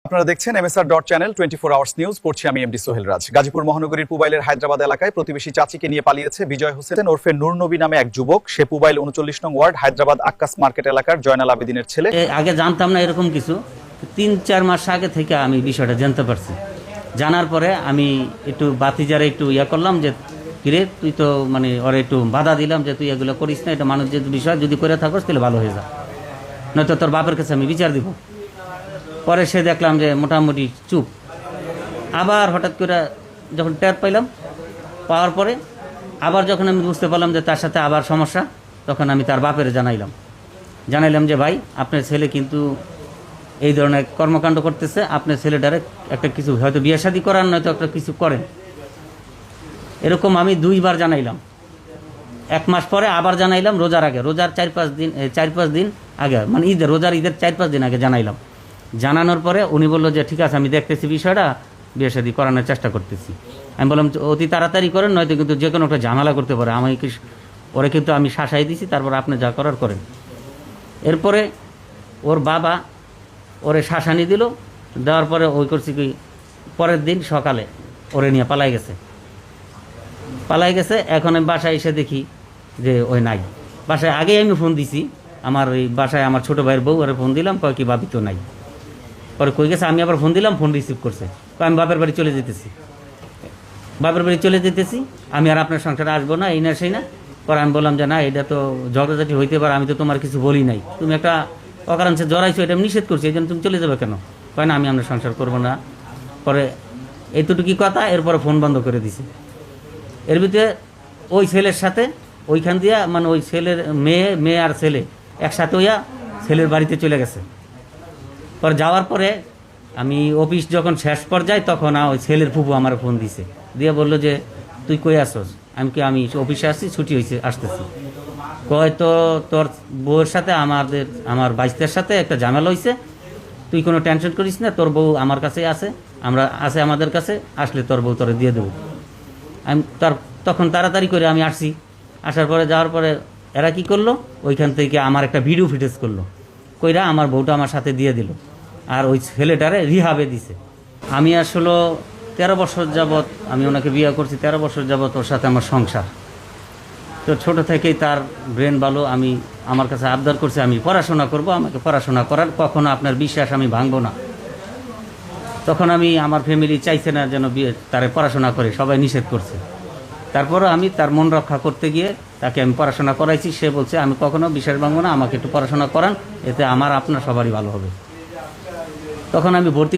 আপনারা দেখছেন MSR channel 24 hours news. পড়ছি আমি এমডি সোহেল রাজ। গাজীপুর মহানগরীর পুবাইলের হায়দ্রাবাদ এলাকায় প্রতিবেশী চাচিকে নিয়ে পালিয়েছে বিজয় হোসেন ওরফে নূর নবী নামে এক যুবক। সে পুবাইল 39 নং ওয়ার্ড হায়দ্রাবাদ আক্কাস মার্কেট এলাকার জয়নাল আবেদিনের ছেলে। আগে জানতাম না এরকম কিছু, 3-4 মাস আগে থেকে আমি বিষয়টা জানতে পারছি। জানার পরে আমি একটু বাতিজারে একটু করলাম যে কিরে তুই তো মানে ওরা একটু বাধা দিলাম যে তুই এগুলো করিস না, এটা মানুষ যে বিষয় যদি করে থাকস তাহলে ভালো হয়ে যা, নয়তো তোর বাপের কাছে আমি বিচার দিব। পরে সে দেখলাম যে মোটামুটি চুপ। আবার হঠাৎ করে যখন টের পাইলাম, পাওয়ার পরে আবার যখন আমি বুঝতে পারলাম যে তার সাথে আবার সমস্যা, তখন আমি তার বাপের জানাইলাম যে ভাই আপনার ছেলে কিন্তু এই ধরনের কর্মকাণ্ড করতেছে, আপনার ছেলেটারে একটা কিছু হয়তো বিয়ে শাদী করার নয়তো একটা কিছু করেন। এরকম আমি 2 বার জানাইলাম। 1 মাস পরে আবার জানাইলাম রোজার আগে, রোজার 4-5 দিন আগে, মানে ঈদের 4-5 দিন আগে জানাইলাম। জানানোর পরে উনি বললো যে ঠিক আছে আমি দেখতেছি বিষয়টা, বিয়ে শাদী করানোর চেষ্টা করতেছি। আমি বললাম অতি তাড়াতাড়ি করেন, নয়তো কিন্তু যে কোনো একটা ঝামেলা করতে পারে। ওরে কিন্তু আমি শাসাই দিছি, তারপর আপনি যা করার করেন। এরপরে ওর বাবা ওরে শাসানি দিল, দেওয়ার পরে ওই করছি কি পরের দিন সকালে ওরে নিয়ে পালাই গেছে। এখন আমি বাসায় এসে দেখি যে ওই নাই। বাসায় আগেই আমি ফোন দিছি, আমার ওই বাসায় আমার ছোটো ভাইয়ের বউ, ওরে ফোন দিলাম, কয় কি ভাবি তো নাই। পরে কই গেছে, আমি আবার ফোন দিলাম, ফোন রিসিভ করছে, আমি বাপের বাড়ি চলে যেতেছি, আমি আর আপনার সংসারে আসবো না, এই না সেই না। পরে আমি বললাম যে না, এটা তো ঝগড়াঝাটি হইতে পারে, আমি তো তোমার কিছু বলি নাই, তুমি একটা অকারণে জড়াইছো, এটা আমি নিষেধ করছি, এই জন্য তুমি চলে যাবে কেন? কয় না আমি আপনার সংসার করবো না। পরে এইটুকুই কথা, এরপরে ফোন বন্ধ করে দিছে। এর ভিতরে ওই ছেলের সাথে ওইখান দিয়া মানে ওই ছেলের মেয়ে আর ছেলে একসাথে হইয়া ছেলের বাড়িতে চলে গেছে। পরে যাওয়ার পরে আমি অফিস যখন শেষ পর্যায়ে, তখন ওই ছেলের ফুফু আমার ফোন দিছে, দিয়ে বললো যে তুই কই আসছ? আমি অফিসে আসছি, ছুটি হয়েছে, আসতেছি। কয় তো তোর বউয়ের সাথে আমার বাইস্তের সাথে একটা ঝামেলা হয়েছে, তুই কোনো টেনশন করিস না, তোর বউ আমার কাছেই আছে, আমাদের কাছে, আসলে তোর বউ তোরে দিয়ে দেবো। আমি তখন তাড়াতাড়ি করে আমি আসছি। আসার পরে যাওয়ার পরে এরা কি করলো, ওইখান থেকে আমার একটা ভিডিও ফুটেজ করলো, কইরা আমার বউটা আমার সাথে দিয়ে দিল, আর ওই ছেলেটারে রিহাবে দিছে। আমি আসলে 13 বছর যাবৎ আমি ওনাকে বিয়ে করছি, 13 বছর যাবৎ ওর সাথে আমার সংসার। তো ছোট থেকেই তার ব্রেন ভালো, আমার কাছে আবদার করছে আমি পড়াশোনা করব, আমাকে পড়াশোনা করার, কখনো আপনার বিশ্বাস আমি ভাঙবো না। তখন আমার ফ্যামিলি চাইছে না যেন তারে পড়াশোনা করে, সবাই নিষেধ করছে। তারপরও আমি তার মন রক্ষা করতে গিয়ে তাকে আমি পড়াশোনা করাইছি। সে বলছে আমি কখনো বিশ্বাস ভাঙবো না, আমাকে একটু পড়াশোনা করান, এতে আপনার সবারই ভালো হবে। তখন আমি ভর্তি